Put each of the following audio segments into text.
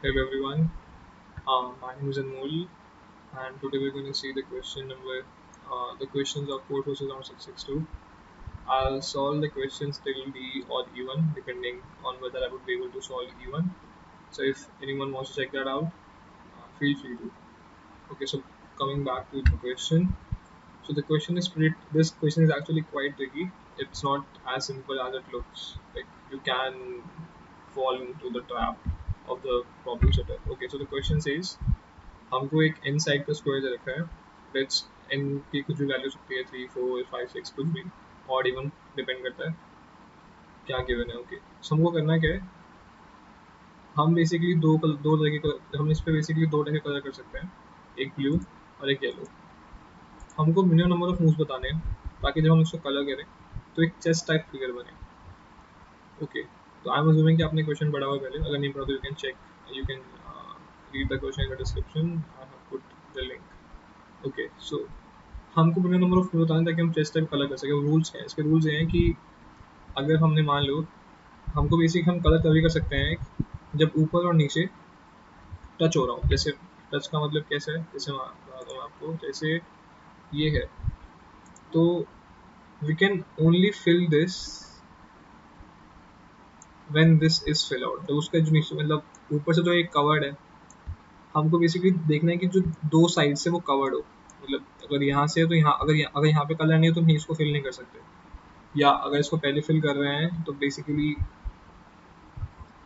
Hello everyone, my name is Anmol and today we're going to see the question number, the questions of 4 versus round 662. I'll solve the questions till the odd even depending on whether I would be able to solve even. So if anyone wants to check that out, feel free to. Okay, so coming back to the question. So the question is this question is actually quite tricky. It's not as simple as it looks. Like you can fall into the trap of the problem setter. Okay, so the question says हमको एक n side का square दे रखा है let's n की कुछ भी value सकती है 3 4 5 6 कुछ भी और इवन डिपेंड करता है क्या गिवन है ओके सो हमको करना क्या है हम बेसिकली दो तरह के कलर हम इस पे बेसिकली दो तरह के कलर कर सकते हैं एक ब्लू और एक येलो हमको मिनिमम नंबर ऑफ मूव्स बताने हैं ताकि जब हम उसको कलर करें तो एक चेस्ट टाइप फिगर बने ओके तो आई एम अज्यूमिंग कि आपने क्वेश्चन पढ़ा हुआ पहले अगर नहीं पढ़ा तो you can check you can read the question in the description I have put the link okay so हमको पूरे नंबर ऑफ बताना ताकि हम चेस्ट टाइप कलर कर सकें रूल्स क्या है इसके रूल्स ये हैं कि अगर हमने मान लो हमको बेसिक हम कलर तभी कर सकते हैं जब ऊपर और नीचे टच हो रहा हो जैसे टच का मतलब कैसे है जैसे मैं बताता हूँ आपको जैसे ये है तो we can only fill this when this is fill out तो उसका जो नीचे मतलब ऊपर से तो एक कवर्ड है हमको बेसिकली देखना है कि जो दो साइड से वो कवर्ड हो मतलब अगर यहाँ से है तो यहाँ अगर यहाँ पे कलर नहीं है तो हम इसको फिल नहीं कर सकते या अगर इसको पहले फिल कर रहे हैं तो बेसिकली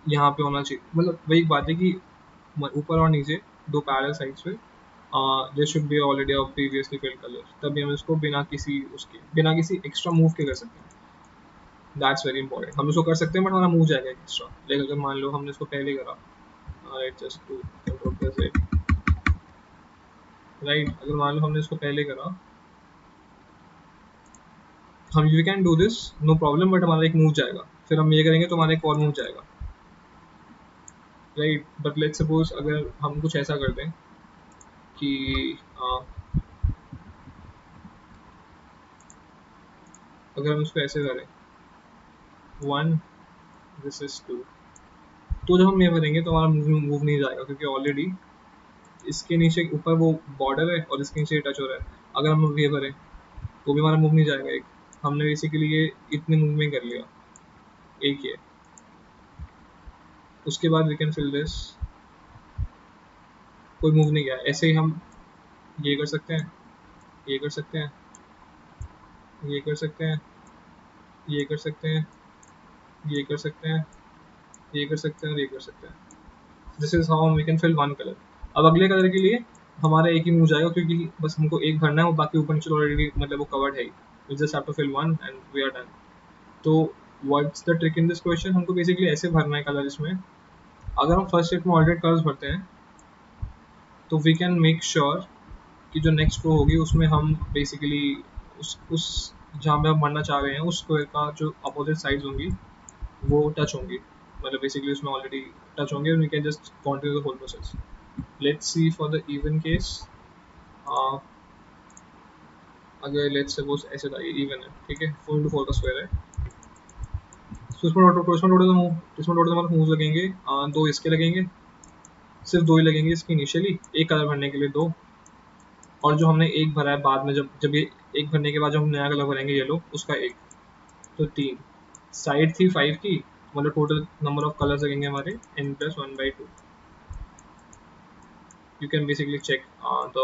यहाँ पे होना चाहिए मतलब वही बात है कि ऊपर और नीचे दो पैरेलल साइड्स पे they should be already of previously field colour तभी हम इसको बिना किसी एक्स्ट्रा मूव के कर सकते हैं दैट्स वेरी इंपॉर्टेंट हम इसको कर सकते हैं बट हमारा मूव जाएगा एक्स्ट्रा लेकिन अगर मान लो हमने इसको पहले करा जस्ट टू राइट अगर मान लो हमने इसको पहले करा हम you can do this no problem but हमारा एक मूव जाएगा फिर हम ये करेंगे तो हमारा एक और मूव जाएगा राइट बट लेट्स सपोज अगर हम कुछ ऐसा कर दें कि अगर हम इसको ऐसे करें 1 दिस इज 2 तो जब हम ये करेंगे तो हमारा मूव नहीं जाएगा क्योंकि ऑलरेडी इसके नीचे ऊपर वो बॉर्डर है और इसके नीचे टच हो रहा है अगर हम ये करें तो भी हमारा मूव नहीं जाएगा एक हमने बेसिकली ये इतने मूव में कर लिया एक ये उसके बाद वी कैन फिल दिस कोई मूव नहीं गया ऐसे ही हम ये कर सकते हैं ये कर सकते हैं ये कर सकते हैं ये कर सकते हैं ये कर सकते हैं ये कर सकते हैं और ये कर सकते हैं this is how we can fill one colour अब अगले कलर के लिए हमारा एक ही मूव जाएगा क्योंकि बस हमको एक भरना है और बाकी ऊपर नीचे ऑलरेडी मतलब वो कवर्ड है we just have to fill one and we are done तो what's the trick in this question हमको बेसिकली ऐसे भरना है कलर इसमें अगर हम फर्स्ट स्टेप में ऑलरेडी कलर्स भरते हैं तो वी कैन मेक श्योर कि जो नेक्स्ट रो होगी उसमें हम बेसिकली उस जहाँ पे हम भरना चाह रहे हैं उस स्क्वायर का जो अपोजिट साइड्स होंगी वो टच होंगी मतलब बेसिकली उसमें ऑलरेडी टच होंगे we can just continue the whole process let's see for the even case अगर लेट्स सपोज ऐसे था ये इवन है ठीक है 4 into 4 का स्क्वायर है तो इसमें टोटल हमारे मूव्स लगेंगे दो इसके लगेंगे सिर्फ दो ही लगेंगे इसकी इनिशियली एक कलर भरने के लिए दो और जो हमने एक भरा है बाद में जब ये एक भरने के बाद जब हम नया कलर भरेंगे येलो उसका एक तो तीन साइड थी 5 की मतलब टोटल नंबर ऑफ कलर्स लगेंगे हमारे n+1/2 you can basically check the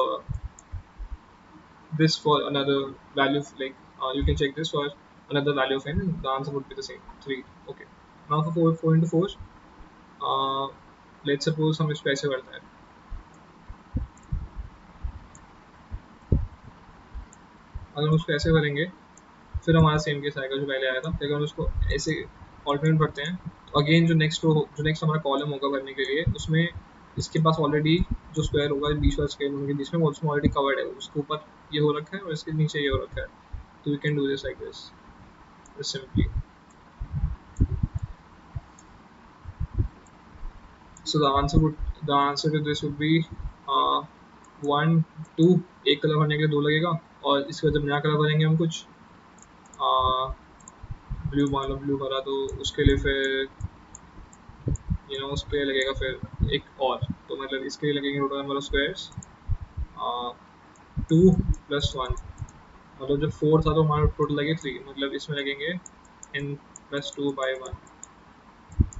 this for another value like you can check this for another value of n the answer would be the same 3 okay now for 4 into 4 let's suppose हम इस पे ऐसे करते हैं अगर हम उसको ऐसे करेंगे फिर हमारा सेम केस आएगा जो पहले आया था अगर हम उसको ऐसे ऑल्टरनेट भरते हैं तो अगेन जो नेक्स्ट हमारा कॉलम होगा भरने के लिए उसमें इसके पास ऑलरेडी जो स्क्वायर होगा बीच वाला स्क्वायर उनके बीच में वो उसमें ऑलरेडी कवर्ड है उसके ऊपर ये हो रखा है और इसके नीचे ये हो रखा है तो we can do this like this simply so the answer to this would be 1 2 एक कलर भरने के लिए दो लगेगा और इसके बाद जब नया कलर भरेंगे हम कुछ ब्लू मान लो ब्लू भरा तो उसके लिए फिर उस पर लगेगा फिर एक और, तो मतलब इसके लिए लगेंगे total number of squares 2 plus 1, मतलब जो 4 था तो हमारा टोटल लगे 3, मतलब इसमें लगेंगे n प्लस 2 बाई 1.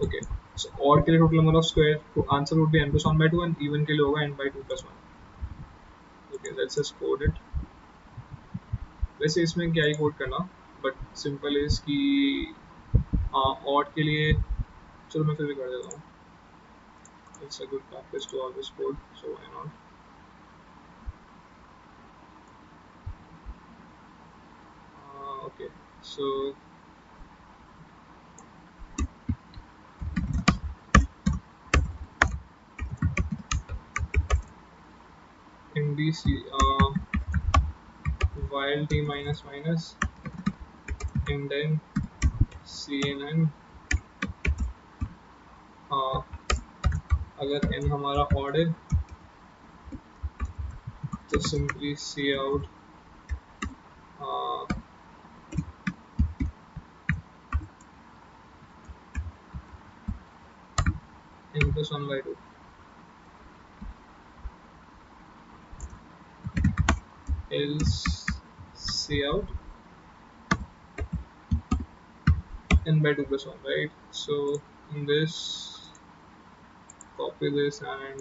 ओके, सो और के लिए टोटल नंबर ऑफ स्क्वायर, तो answer would be n plus 1 by 2 and even के लिए होगा n by 2 plus 1. Okay, let's just code it. वैसे इसमें क्या ही कोड करना, बट सिंपल इज कि ऑड के लिए, चलो मैं फिर भी कर देता हूँ. It's a good practice to always code, so why not. Okay, so in BC, while t minus minus and then cnn, uh, अगर n हमारा ऑड है तो simply C out n plus 1 by 2, else C out n by 2 plus 1, right? So in this, copy this and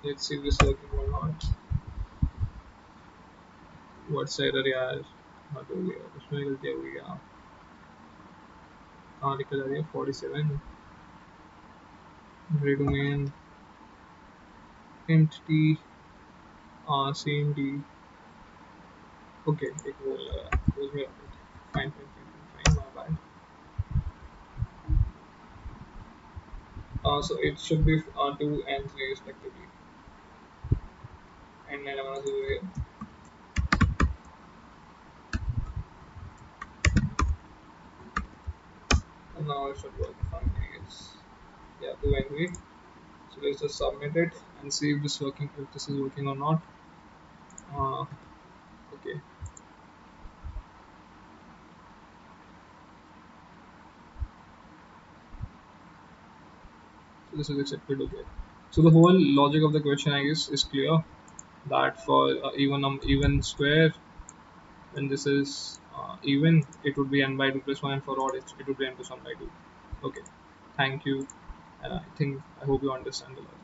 let's see if this is working or not. What's error यार, हद हो गया, उसमें गलती हो गई यार. कहाँ लिखा जा रही है 47 redomain int t cmd. Okay, एक वो लगा, उसमें fine, my bad. So it should be 2 and 3 respectively, and then I'm gonna do it. And now it should work fine, I guess. Yeah, 2 and 3. So let's just submit it and see if this is working or not. Uh, okay, so this is accepted. Okay, so the whole logic of the question, I guess, is clear. That for even square, when this is even, it would be n by 2 plus 1, and for odd, it would be n plus 1 by 2. Okay, thank you, and I hope you understand the logic.